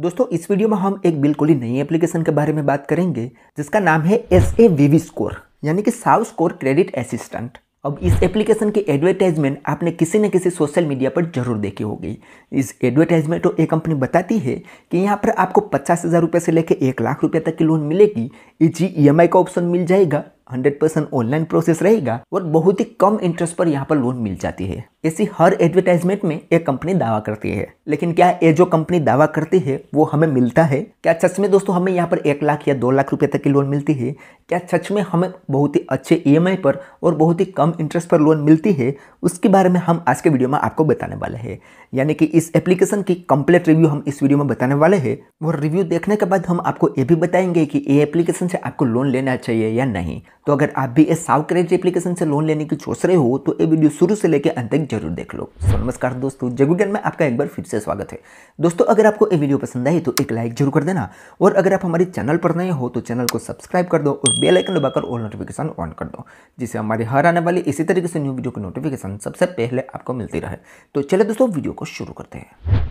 दोस्तों इस वीडियो में हम एक बिल्कुल ही नई एप्लीकेशन के बारे में बात करेंगे जिसका नाम है SAVV स्कोर यानी कि साव स्कोर क्रेडिट असिस्टेंट। अब इस एप्लीकेशन की एडवर्टाइजमेंट आपने किसी न किसी सोशल मीडिया पर जरूर देखी होगी। इस एडवर्टाइजमेंट तो एक कंपनी बताती है कि यहाँ पर आपको 50,000 रुपये से लेकर 1,00,000 रुपये तक की लोन मिलेगी, इजी EMI का ऑप्शन मिल जाएगा, 100% ऑनलाइन प्रोसेस रहेगा और बहुत ही कम इंटरेस्ट पर यहाँ पर लोन मिल जाती है। ऐसी हर एडवर्टाइजमेंट में एक कंपनी दावा करती है, लेकिन क्या ये जो कंपनी दावा करती है वो हमें मिलता है? क्या सच में दोस्तों हमें यहाँ पर 1,00,000 या 2,00,000 रुपये तक की लोन मिलती है? क्या सच में हमें बहुत ही अच्छे EMI पर और बहुत ही कम इंटरेस्ट पर लोन मिलती है? उसके बारे में हम आज के वीडियो में आपको बताने वाले हैं। यानी कि इस एप्लीकेशन की कंप्लीट रिव्यू हम इस वीडियो में बताने वाले हैं और रिव्यू देखने के बाद हम आपको ये भी बताएंगे कि ये एप्लीकेशन से आपको लोन लेना चाहिए या नहीं। तो अगर आप भी इस साव क्रेडिट एप्लीकेशन से लोन लेने की सोच रहे हो तो ये वीडियो शुरू से लेकर अंत तक जरूर देख लो। नमस्कार दोस्तों, जग ज्ञान में आपका एक बार फिर से स्वागत है। दोस्तों अगर आपको ये वीडियो पसंद आई तो एक लाइक जरूर कर देना और अगर आप हमारे चैनल पर नए हो तो चैनल को सब्सक्राइब कर दो और बेल आइकन दबाकर ऑल नोटिफिकेशन ऑन कर दो, जिससे हमारे हर आने वाली इसी तरीके से न्यू वीडियो की नोटिफिकेशन सबसे पहले आपको मिलती रहे। तो चलिए दोस्तों वीडियो को शुरू करते हैं।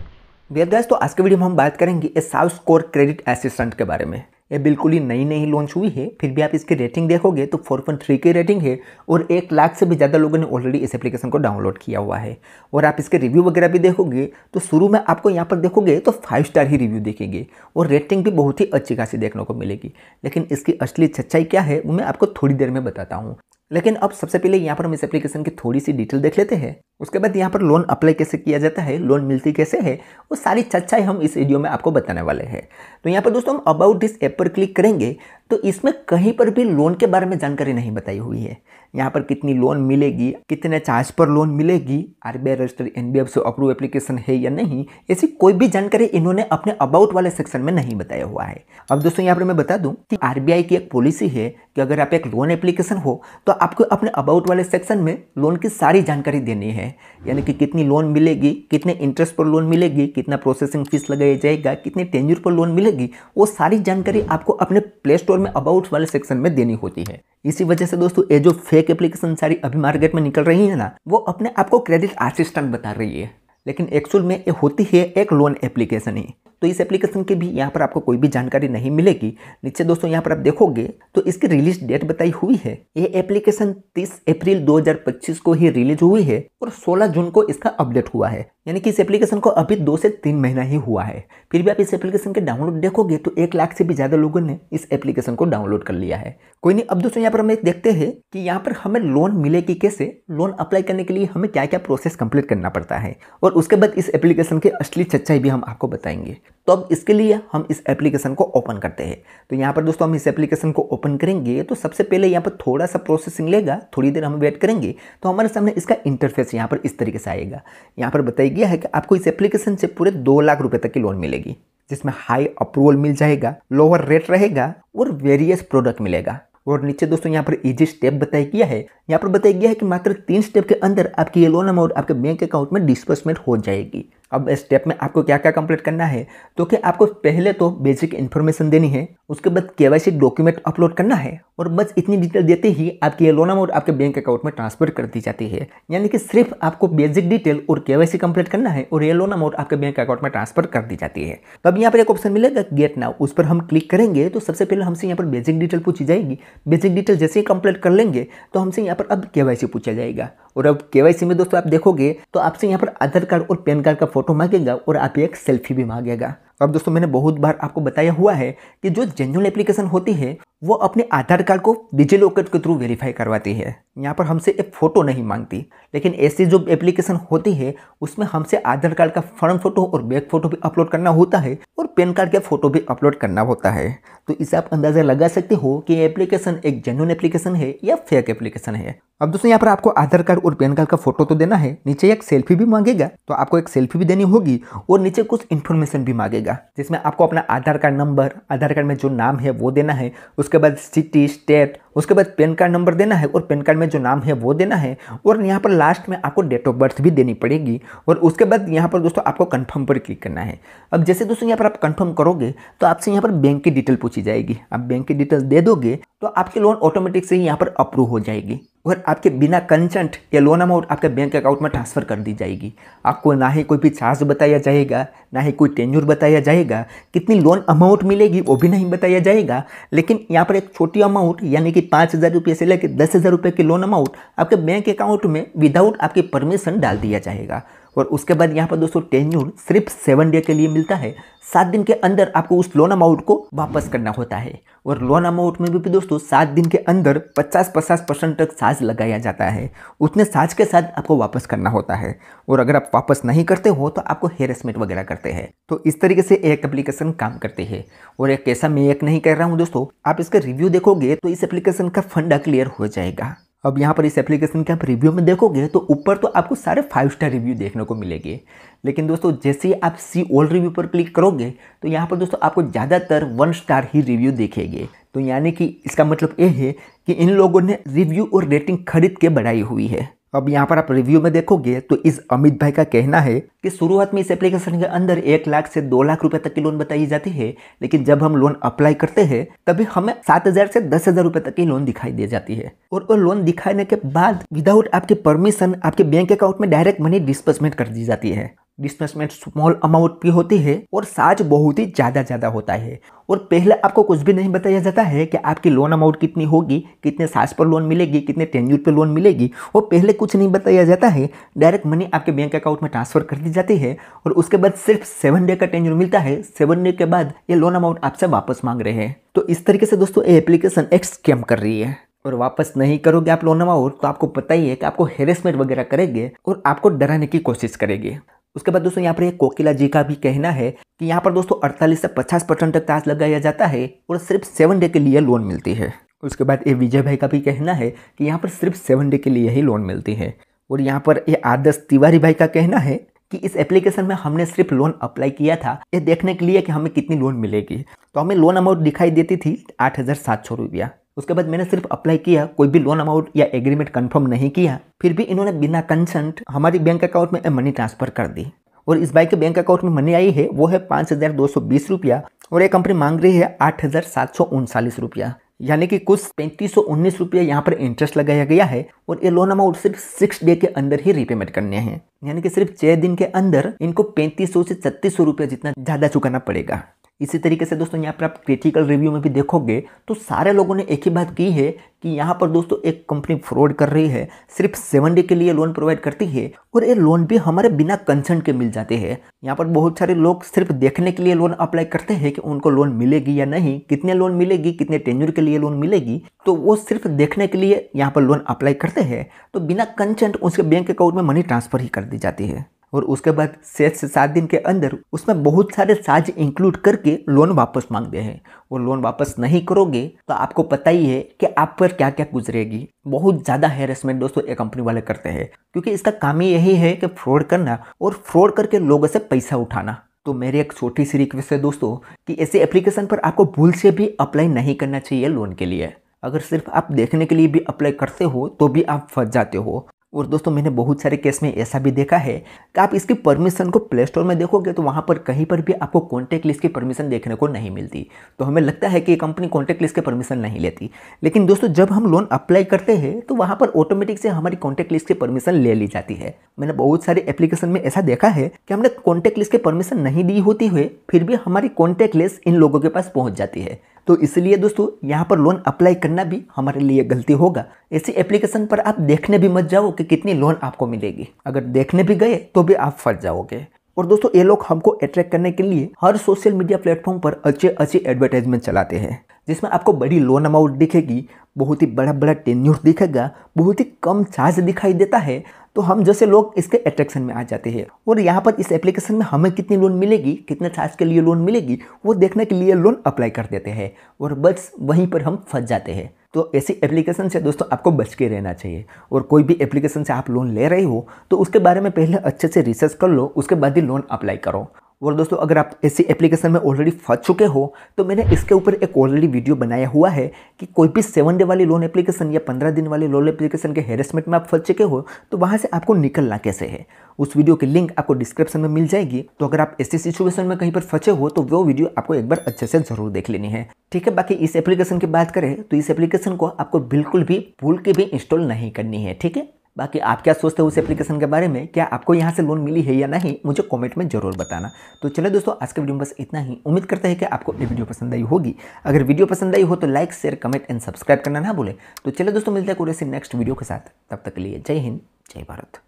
गाइस तो आज के वीडियो में हम बात करेंगे इस साव स्कोर क्रेडिट असिस्टेंट के बारे में। ये बिल्कुल ही नई लॉन्च हुई है, फिर भी आप इसकी रेटिंग देखोगे तो 4.3 की रेटिंग है और 1,00,000 से भी ज़्यादा लोगों ने ऑलरेडी इस एप्लीकेशन को डाउनलोड किया हुआ है। और आप इसके रिव्यू वगैरह भी देखोगे तो शुरू में आपको यहाँ पर देखोगे तो 5 स्टार ही रिव्यू दिखेंगे और रेटिंग भी बहुत ही अच्छी खासी देखने को मिलेगी। लेकिन इसकी असली सच्चाई क्या है वो मैं आपको थोड़ी देर में बताता हूँ। लेकिन अब सबसे पहले यहाँ पर हम इस एप्लीकेशन की थोड़ी सी डिटेल देख लेते हैं। उसके बाद यहाँ पर लोन अप्लाई कैसे किया जाता है, लोन मिलती कैसे है, वो सारी सच्चाई हम इस वीडियो में आपको बताने वाले हैं। तो यहाँ पर दोस्तों हम अबाउट दिस ऐप पर क्लिक करेंगे तो इसमें कहीं पर भी लोन के बारे में जानकारी नहीं बताई हुई है। यहाँ पर कितनी लोन मिलेगी, कितने चार्ज पर लोन मिलेगी, RBI registered NBFC approve application है या नहीं, ऐसी कोई भी जानकारी इन्होंने अपने अबाउट वाले सेक्शन में नहीं बताया हुआ है। अब दोस्तों यहाँ पर मैं बता दूं कि RBI की एक पॉलिसी है कि अगर आप एक लोन एप्लीकेशन हो तो आपको अपने अबाउट वाले सेक्शन में लोन की सारी जानकारी देनी है। यानी कि कितनी लोन मिलेगी, कितने इंटरेस्ट पर लोन मिलेगी, कितना प्रोसेसिंग फीस लगाया जाएगा, कितने टेन्योर पर लोन मिलेगी, वो सारी जानकारी आपको अपने प्ले स्टोर में अबाउट वाले सेक्शन में देनी होती है। इसी वजह से दोस्तों ये जो फेक एप्लीकेशन सारी अभी मार्केट में निकल रही है ना, वो अपने आप को क्रेडिट असिस्टेंट बता रही है, लेकिन एक्चुअल में ये होती है एक लोन एप्लीकेशन ही। तो इस एप्लीकेशन की भी यहाँ पर आपको कोई भी जानकारी नहीं मिलेगी। नीचे दोस्तों यहाँ पर आप देखोगे तो इसकी रिलीज डेट बताई हुई है। ये एप्लीकेशन 30 अप्रैल 2025 को ही रिलीज हुई है और 16 जून को इसका अपडेट हुआ है। यानी कि इस एप्लीकेशन को अभी 2 से 3 महीना ही हुआ है। फिर भी आप इस एप्लीकेशन के डाउनलोड देखोगे तो 1,00,000 से भी ज़्यादा लोगों ने इस एप्लीकेशन को डाउनलोड कर लिया है। कोई नहीं, अब दोस्तों यहाँ पर हम देखते हैं कि यहाँ पर हमें लोन मिलेगी कैसे, लोन अप्लाई करने के लिए हमें क्या क्या प्रोसेस कंप्लीट करना पड़ता है और उसके बाद इस एप्लीकेशन की असली सच्चाई भी हम आपको बताएंगे। तो अब इसके लिए हम इस एप्लीकेशन को ओपन करते हैं। तो यहाँ पर दोस्तों हम इस एप्लीकेशन को ओपन करेंगे तो सबसे पहले यहाँ पर थोड़ा सा प्रोसेसिंग लेगा, थोड़ी देर हम वेट करेंगे तो हमारे सामने इसका इंटरफेस यहाँ पर इस तरीके से आएगा। यहाँ पर बताया गया है कि आपको इस एप्लीकेशन से पूरे 2,00,000 रुपये तक की लोन मिलेगी, जिसमें हाई अप्रूवल मिल जाएगा, लोअर रेट रहेगा और वेरियस प्रोडक्ट मिलेगा। और नीचे दोस्तों यहाँ पर इजी स्टेप बताया गया है। यहाँ पर बताया गया है कि मात्र 3 स्टेप के अंदर आपकी ये लोन अमाउंट आपके बैंक अकाउंट में डिस्बर्समेंट हो जाएगी। अब इस स्टेप में आपको क्या क्या कंप्लीट करना है, तो कि आपको पहले तो बेसिक इन्फॉर्मेशन देनी है, उसके बाद KYC डॉक्यूमेंट अपलोड करना है और बस इतनी डिटेल देते ही आपकी ये लोन अमाउंट आपके बैंक अकाउंट में ट्रांसफर कर दी जाती है। यानी कि सिर्फ आपको बेसिक डिटेल और KYC कंप्लीट करना है और ये लोन अमाउंट आपके बैंक अकाउंट में ट्रांसफर कर दी जाती है। तो अब यहाँ पर एक ऑप्शन मिलेगा गेट नाउ, उस पर हम क्लिक करेंगे तो सबसे पहले हमसे यहाँ पर बेसिक डिटेल पूछी जाएगी। बेसिक डिटेल जैसे ही कंप्लीट कर लेंगे तो हमसे यहाँ पर अब KYC पूछा जाएगा और अब KYC में दोस्तों आप देखोगे तो आपसे यहाँ पर आधार कार्ड और पैन कार्ड का फोटो मांगेगा और आप एक सेल्फी भी मांगेगा। अब दोस्तों मैंने बहुत बार आपको बताया हुआ है कि जो जेन्युइन एप्लीकेशन होती है वो अपने आधार कार्ड को डिजिलॉकर के थ्रू वेरीफाई करवाती है। यहाँ पर हमसे एक फ़ोटो नहीं मांगती, लेकिन ऐसी जो एप्लीकेशन होती है उसमें हमसे आधार कार्ड का फ्रंट फोटो और बैक फोटो भी अपलोड करना होता है और पैन कार्ड का फोटो भी अपलोड करना होता है। तो इससे आप अंदाज़ा लगा सकते हो कि ये एप्लीकेशन एक जेन्युइन एप्लीकेशन है या फेक एप्लीकेशन है। अब दोस्तों यहाँ पर आपको आधार कार्ड और पैन कार्ड का फोटो तो देना है, नीचे एक सेल्फी भी मांगेगा तो आपको एक सेल्फी भी देनी होगी और नीचे कुछ इन्फॉर्मेशन भी मांगेगा, जिसमें आपको अपना आधार कार्ड नंबर, आधार कार्ड में जो नाम है वो देना है, उसके बाद सिटी, स्टेट, उसके बाद पैन कार्ड नंबर देना है और पैन कार्ड में जो नाम है वो देना है और यहाँ पर लास्ट में आपको डेट ऑफ बर्थ भी देनी पड़ेगी और उसके बाद यहाँ पर दोस्तों आपको कंफर्म पर क्लिक करना है। अब जैसे दोस्तों यहाँ पर आप कंफर्म करोगे तो आपसे यहाँ पर बैंक की डिटेल पूछी जाएगी। आप बैंक की डिटेल दे दोगे तो आपकी लोन ऑटोमेटिक से ही यहाँ पर अप्रूव हो जाएगी। और आपके बिना कंसेंट ये लोन अमाउंट आपके बैंक अकाउंट में ट्रांसफ़र कर दी जाएगी। आपको ना ही कोई भी चार्ज बताया जाएगा, ना ही कोई टेन्योर बताया जाएगा, कितनी लोन अमाउंट मिलेगी वो भी नहीं बताया जाएगा। लेकिन यहाँ पर एक छोटी अमाउंट यानी कि 5,000 रुपये से लेकर 10,000 रुपये की लोन अमाउंट आपके बैंक अकाउंट में विदाउट आपकी परमिशन डाल दिया जाएगा। और उसके बाद यहाँ पर दोस्तों टेन्योर सिर्फ 7 डे के लिए मिलता है। 7 दिन के अंदर आपको उस लोन अमाउंट को वापस करना होता है। और लोन अमाउंट में भी दोस्तों 7 दिन के अंदर 50% तक चार्ज लगाया जाता है। उतने चार्ज के साथ आपको वापस करना होता है। और अगर आप वापस नहीं करते हो तो आपको हेरेसमेंट वगैरह करते हैं। तो इस तरीके से एक एप्लीकेशन काम करती है। और एक ऐसा मैं एक नहीं कह रहा हूँ दोस्तों, आप इसका रिव्यू देखोगे तो इस एप्लीकेशन का फंडा क्लियर हो जाएगा। अब यहाँ पर इस एप्लीकेशन के आप रिव्यू में देखोगे तो ऊपर तो आपको सारे 5 स्टार रिव्यू देखने को मिलेंगे। लेकिन दोस्तों जैसे ही आप सी ऑल रिव्यू पर क्लिक करोगे तो यहाँ पर दोस्तों आपको ज़्यादातर 1 स्टार ही रिव्यू दिखेंगे। तो यानी कि इसका मतलब ये है कि इन लोगों ने रिव्यू और रेटिंग खरीद के बढ़ाई हुई है। अब यहाँ पर आप रिव्यू में देखोगे तो इस अमित भाई का कहना है कि शुरुआत में इस एप्लीकेशन के अंदर 1 लाख से 2 लाख रुपए तक की लोन बताई जाती है, लेकिन जब हम लोन अप्लाई करते हैं तभी हमें 7,000 से 10,000 रुपए तक की लोन दिखाई दे जाती है। और वो लोन दिखाने के बाद विदाउट आपके परमिशन आपके बैंक अकाउंट में डायरेक्ट मनी डिस्बर्समेंट कर दी जाती है। डिस्बर्समेंट स्मॉल अमाउंट की होती है और चार्ज बहुत ही ज़्यादा होता है। और पहले आपको कुछ भी नहीं बताया जाता है कि आपकी लोन अमाउंट कितनी होगी, कितने चार्ज पर लोन मिलेगी, कितने टेन्योर पर लोन मिलेगी, वो पहले कुछ नहीं बताया जाता है। डायरेक्ट मनी आपके बैंक अकाउंट में ट्रांसफर कर दी जाती है और उसके बाद सिर्फ 7 डे का टेन्योर मिलता है। 7 डे के बाद ये लोन अमाउंट आपसे वापस मांग रहे हैं। तो इस तरीके से दोस्तों ये एप्लीकेशन एक स्कैम कर रही है। और वापस नहीं करोगे आप लोन अमाउंट तो आपको पता ही है कि आपको हेरेसमेंट वगैरह करेंगे और आपको डराने की कोशिश करेंगे। उसके बाद दोस्तों यहाँ पर एक कोकिला जी का भी कहना है कि यहाँ पर दोस्तों 48 से 50% तक चार्ज लगाया जाता है और सिर्फ 7 डे के लिए लोन मिलती है। उसके बाद ये विजय भाई का भी कहना है कि यहाँ पर सिर्फ 7 डे के लिए ही लोन मिलती है। और यहाँ पर ये आदर्श तिवारी भाई का कहना है कि इस एप्लीकेशन में हमने सिर्फ लोन अप्लाई किया था ये देखने के लिए कि हमें कितनी लोन मिलेगी। तो हमें लोन अमाउंट दिखाई देती थी 8,700 रुपया। उसके बाद मैंने सिर्फ अप्लाई किया, कोई भी लोन अमाउंट या एग्रीमेंट कंफर्म नहीं किया, फिर भी इन्होंने बिना कंसेंट हमारी बैंक अकाउंट में मनी ट्रांसफर कर दी। और इस भाई के बैंक अकाउंट में मनी आई है वो है 5,220 रुपया और ये कंपनी मांग रही है 8,739 रुपया, यानी कि कुछ 3,519 रुपया यहाँ पर इंटरेस्ट लगाया गया है। और ये लोन अमाउंट सिर्फ 6 डे के अंदर ही रीपेमेंट करने हैं, यानी कि सिर्फ 6 दिन के अंदर इनको 3,500 से 3,600 रुपया जितना ज़्यादा चुकाना पड़ेगा। इसी तरीके से दोस्तों यहाँ पर आप क्रिटिकल रिव्यू में भी देखोगे तो सारे लोगों ने एक ही बात की है कि यहाँ पर दोस्तों एक कंपनी फ्रॉड कर रही है, सिर्फ 7 डे के लिए लोन प्रोवाइड करती है और ये लोन भी हमारे बिना कंसेंट के मिल जाते हैं। यहाँ पर बहुत सारे लोग सिर्फ देखने के लिए लोन अप्लाई करते हैं कि उनको लोन मिलेगी या नहीं, कितने लोन मिलेगी, कितने टेन्योर के लिए लोन मिलेगी, तो वो सिर्फ देखने के लिए यहाँ पर लोन अप्लाई करते हैं। तो बिना कंसेंट उसके बैंक अकाउंट में मनी ट्रांसफर ही कर दी जाती है और उसके बाद 6 से 7 दिन के अंदर उसमें बहुत सारे चार्ज इंक्लूड करके लोन वापस मांगते हैं। और लोन वापस नहीं करोगे तो आपको पता ही है कि आप पर क्या क्या गुजरेगी। बहुत ज़्यादा हैरेसमेंट दोस्तों ये कंपनी वाले करते हैं, क्योंकि इसका काम ही यही है कि फ्रॉड करना और फ्रॉड करके लोगों से पैसा उठाना। तो मेरी एक छोटी सी रिक्वेस्ट है दोस्तों कि ऐसे एप्लीकेशन पर आपको भूल से भी अप्लाई नहीं करना चाहिए लोन के लिए। अगर सिर्फ आप देखने के लिए भी अप्लाई करते हो तो भी आप फंस जाते हो। और दोस्तों मैंने बहुत सारे केस में ऐसा भी देखा है कि आप इसकी परमिशन को प्ले स्टोर में देखोगे तो वहाँ पर कहीं पर भी आपको कॉन्टैक्ट लिस्ट की परमिशन देखने को नहीं मिलती। तो हमें लगता है कि ये कंपनी कॉन्टैक्ट लिस्ट की परमिशन नहीं लेती, लेकिन दोस्तों जब हम लोन अप्लाई करते हैं तो वहाँ पर ऑटोमेटिक से हमारी कॉन्टैक्ट लिस्ट की परमिशन ले ली जाती है। मैंने बहुत सारे एप्लीकेशन में ऐसा देखा है कि हमने कॉन्टैक्ट लिस्ट की परमिशन नहीं दी होती है, फिर भी हमारी कॉन्टैक्ट लिस्ट इन लोगों के पास पहुँच जाती है। तो इसलिए दोस्तों यहाँ पर लोन अप्लाई करना भी हमारे लिए गलती होगा। ऐसी एप्लीकेशन पर आप देखने भी मत जाओ कि कितनी लोन आपको मिलेगी। अगर देखने भी गए तो भी आप फंस जाओगे। और दोस्तों ये लोग हमको अट्रैक्ट करने के लिए हर सोशल मीडिया प्लेटफॉर्म पर अच्छे एडवर्टाइजमेंट चलाते हैं, जिसमें आपको बड़ी लोन अमाउंट दिखेगी, बहुत ही बड़ा टेन्योर दिखेगा, बहुत ही कम चार्ज दिखाई देता है। तो हम जैसे लोग इसके अट्रैक्शन में आ जाते हैं और यहाँ पर इस एप्लीकेशन में हमें कितनी लोन मिलेगी, कितने चार्ज के लिए लोन मिलेगी, वो देखने के लिए लोन अप्लाई कर देते हैं और बस वहीं पर हम फंस जाते हैं। तो ऐसी एप्लीकेशन से दोस्तों आपको बच के रहना चाहिए। और कोई भी एप्लीकेशन से आप लोन ले रहे हो तो उसके बारे में पहले अच्छे से रिसर्च कर लो, उसके बाद ही लोन अप्लाई करो। और दोस्तों अगर आप ऐसी एप्लीकेशन में ऑलरेडी फंस चुके हो तो मैंने इसके ऊपर एक ऑलरेडी वीडियो बनाया हुआ है कि कोई भी 7 डे वाली लोन एप्लीकेशन या 15 दिन वाली लोन एप्लीकेशन के हेरेसमेंट में आप फंस चुके हो तो वहाँ से आपको निकलना कैसे है। उस वीडियो की लिंक आपको डिस्क्रिप्शन में मिल जाएगी। तो अगर आप ऐसी सिचुएशन में कहीं पर फंसे हो तो वो वीडियो आपको एक बार अच्छे से जरूर देख लेनी है। ठीक है, बाकी इस एप्लीकेशन की बात करें तो इस एप्लीकेशन को आपको बिल्कुल भी भूल के भी इंस्टॉल नहीं करनी है। ठीक है, बाकी आप क्या सोचते हो उस एप्लीकेशन के बारे में, क्या आपको यहाँ से लोन मिली है या नहीं, मुझे कमेंट में जरूर बताना। तो चलो दोस्तों आज के वीडियो में बस इतना ही। उम्मीद करते हैं कि आपको ये वीडियो पसंद आई होगी। अगर वीडियो पसंद आई हो तो like share comment and subscribe करना ना भूले। तो चलो दोस्तों मिलते हैं कोई ऐसी नेक्स्ट वीडियो के साथ, तब तक के लिए जय हिंद जय भारत।